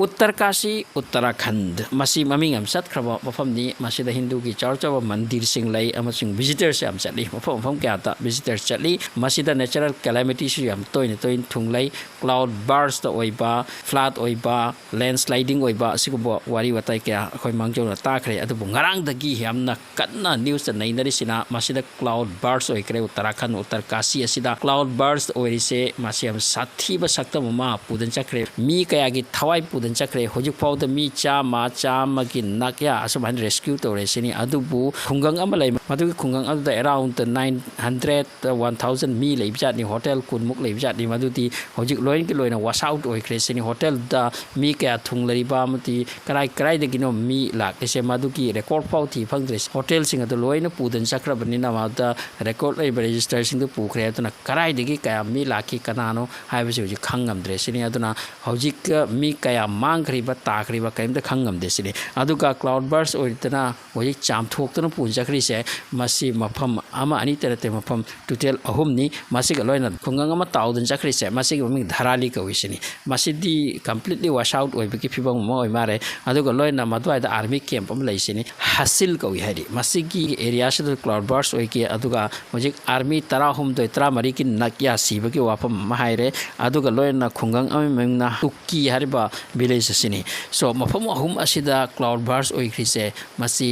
Uttar Kashi Uttarakhand Masih ममिंग am satkraba mafam ni masida hindu ki chawchawa mandir sing lai amasing visitors am chatli mafam kya ta visitors chatli masida natural calamity su am toin thunglai cloud burst oiba flood oiba landsliding oiba asigubo wari watai kya khoi mangjo ta khre adu ngarang dagi yamna kanna news nai nari sina masida cloud burst oikre uttarakhand uttar kashi asida cloud burst oirise masiam sathi ba sakta ma pudan chakre mi kaya gi thawai dan chakre hojik faw da mi chama gi nakya asman rescue to resini adubu khungang amalai madu khungang adu around 900 1000 mi leibjat ni hotel kun muk leibjat ni madu ti hojik loin ki loina wash out oi kresini hotel da mi kya thung lari ba mati karai de gino mi lak ese madu ki record faw thi phangdres hotel sing adu loina pudan chakra bani na ma da record lei register sing du pukre atuna karai de gi kaya mi laki kanano haibe hojik khangam dresini aduna hojik mi kaya mangriba takriba kaimda khangam desini aduga cloud burst oitana hoi cham thoktana punjakri se masi mafam ama ani terate mafam total ahum ni masi loina khungang ama tawdan jakri se masi mi dharali ka wisini masi di completely wash out oi biki phibang mo oi mare aduga loina madwai da army camp am laisini hasil ka wi hari masi gi area se cloud burst oi ki aduga hojik army tara hum doi tara mari ki nakya sibagi wafam mahaire aduga loina khungang ami mengna tukki hariba village asini so mafam ahum asida cloud burst oikrise masi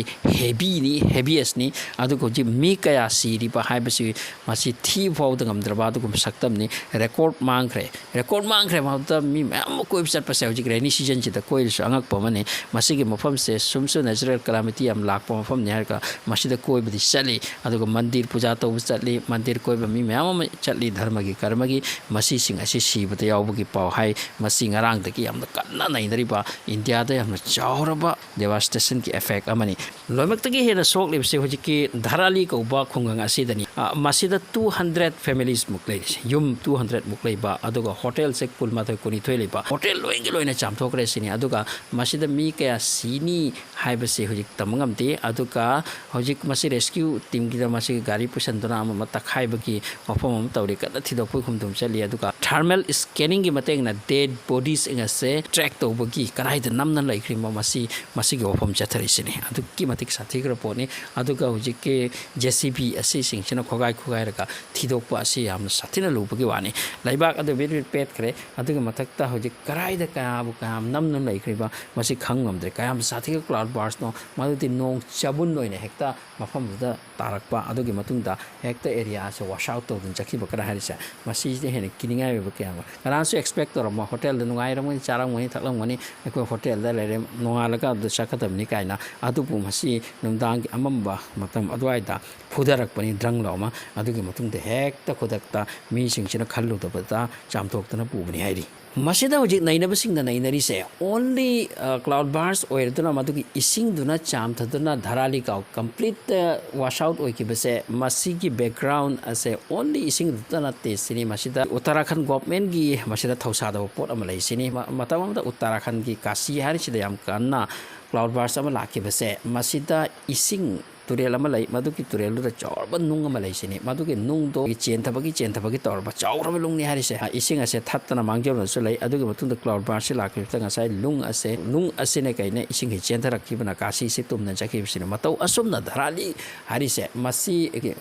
heaviest ni adu ko ji mi kaya siri ba haibasi masi thi fau dangam draba du kum saktam ni record mangre ma da mi am ko episode pa se rainy season ji da koil angak pa mane masi ge mafam se sumsu natural calamity am lak pa mafam ne ka masi da koi budi sali adu ko mandir puja to sali mandir koi ba mi am chatli dharma gi karma gi masi sing asi si bata yaw gi pau hai masi ngarang da ki am kanna nai dariba india da yamna chawraba devastation ki effect amani loimak tagi hena sok lebse hojiki dharali ko ba khungang asidani masida 200 families muklei yum 200 muklei ba aduga hotel se kulma thoi kuni thoi leba hotel loina chamthokre sini aduga masida mi kaya sini haibase hojik tamangam te aduga hojik masi rescue team gi masi gari pusan dona ama takhai bagi mafam tawri ka thido pui khumdum chali aduga thermal scanning gi mateng na dead bodies inga se track to bagi karai da namna lai krim masi gi mafam chathari sini adu ki matik sathi gra poni aduga hojik ke jcb asi sing china khogai ra thidok pa asi am sathina lu bagi wani laibak adu bit pet kre aduga mathakta hojik karai da ka bu kam namna lai kriba masi khangam dre kayam sathi cloud burst no madudi nong chabun noine hekta mafam da tarakpa adugi matungda hekta area se wash out to dun chakhi bakara harisa masi de hene kiningai be kyam karan su expect to ma hotel da nungai ramani charang mani thaklang mani ko hotel da lere nongalaga du chakatam ni kaina adu pu masi numdang amamba matam adwai da phudarak pani drang lawma adugi matungda hekta khodakta mi singchina khallu da bata chamthok tana pu bani hairi masida hojik nainaba singda nainari se only cloud burst oirduna madugi ising duna chamthaduna dharali ka complete wash out oikibase masigi background ase only ising duna te sini masida uttarakhand government gi masida thausa da pot amalai sini matamam da uttarakhand gi kashi hari sida yam kanna cloud burst ama lakibase masida ising turel ama lai maduki turel da chawba nung ama lai sini maduki nung do chen thabagi torba chawra lung ni hari se ising ase thattana mangjaw na sulai adugi matung da cloud burst la ki tanga sai lung ase ne kai ne ising he chen tharak ki bana kashi se tum na chaki sini matau asum na dharali hari se masi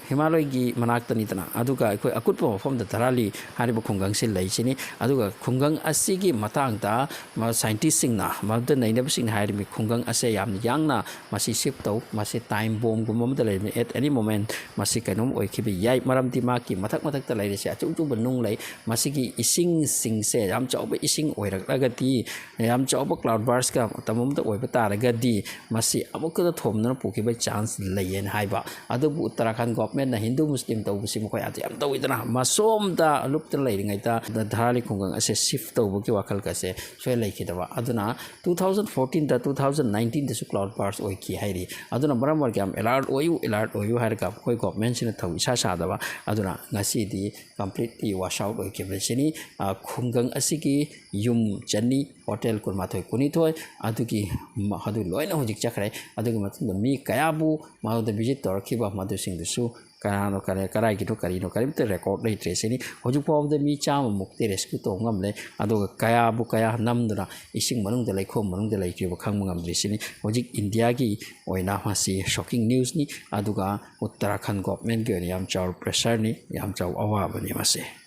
himalay gi manak tani tana aduga koi akutpa form da dharali hari ba khungang se lai sini aduga khungang asi gi matang da ma scientist sing na ma da nei ne sing hari mi khungang ase yam yang na masi ship to masi time bomb gumam da lai at any moment masi kanom oi khibi yai maram ti ma ki mathak ta lai se achung chung banung lai masi gi ising sing se yam chawba ising oirak lagati yam chawba cloud burst ka tamam da oiba taragadi masi amuk da thomna puki ba chance layen haiba adu uttarakhand government na hindu muslim to busi mo ati am tawidana masom da lup ta lai ngai ta da dharali khungang ase shift to buki wakal ka se so lai khidaba aduna 2014 da 2019 da su cloud burst oi ki hairi aduna baramar kam alert oyu har ka koi government sina thau isa sa da ba aduna ngasi di completely wash out oi ke besini khungang asigi yum chani hotel kurma thoi kuni thoi adugi hadu loina hojik chakrai adugi matung mi kaya bu ma da visit tor ki ba madu sing du su ꯀꯅꯥꯅꯣ ꯀꯔꯥꯏꯒꯤꯅꯣ ꯀꯔꯤꯅꯣ ꯀꯔꯤꯝꯇ record ꯂꯩꯇ꯭ꯔꯦ ꯁꯤꯅꯤ ꯍꯧꯖꯤꯛ ꯐꯥꯎꯕꯗ ꯃꯤ 100ꯃꯨꯛꯇꯤ rescue ꯇꯧꯕ ꯉꯝꯂꯦ ꯑꯗꯨꯒ ꯀꯌꯥ ꯅꯝꯗꯨꯅ ꯏꯁꯤꯡ ꯃꯅꯨꯡꯗ ꯂꯩꯈꯣꯝ ꯃꯅꯨꯡꯗ ꯂꯩꯈꯤꯕ ꯈꯪꯕ ꯉꯝꯗ꯭ꯔꯤ ꯁꯤꯅꯤ ꯍꯧꯖꯤꯛ ꯏꯟꯗꯤꯌꯥꯒꯤ ꯑꯣꯏꯅ ꯃꯁꯤ ꯁꯣꯀꯤꯡ ꯅ꯭ꯌꯨꯁꯅꯤ ꯑꯗꯨꯒ ꯎꯠꯇꯔꯥꯈꯟ ꯒꯣꯚꯔꯟꯃꯦꯟꯠꯒꯤ ꯑꯣꯏꯅ ꯌꯥꯝ ꯆꯥꯎꯕ ꯄ꯭ꯔꯦꯁꯔꯅꯤ ꯌꯥꯝ ꯆꯥꯎꯕ ꯑꯋꯥꯕꯅꯤ ꯃꯁꯤ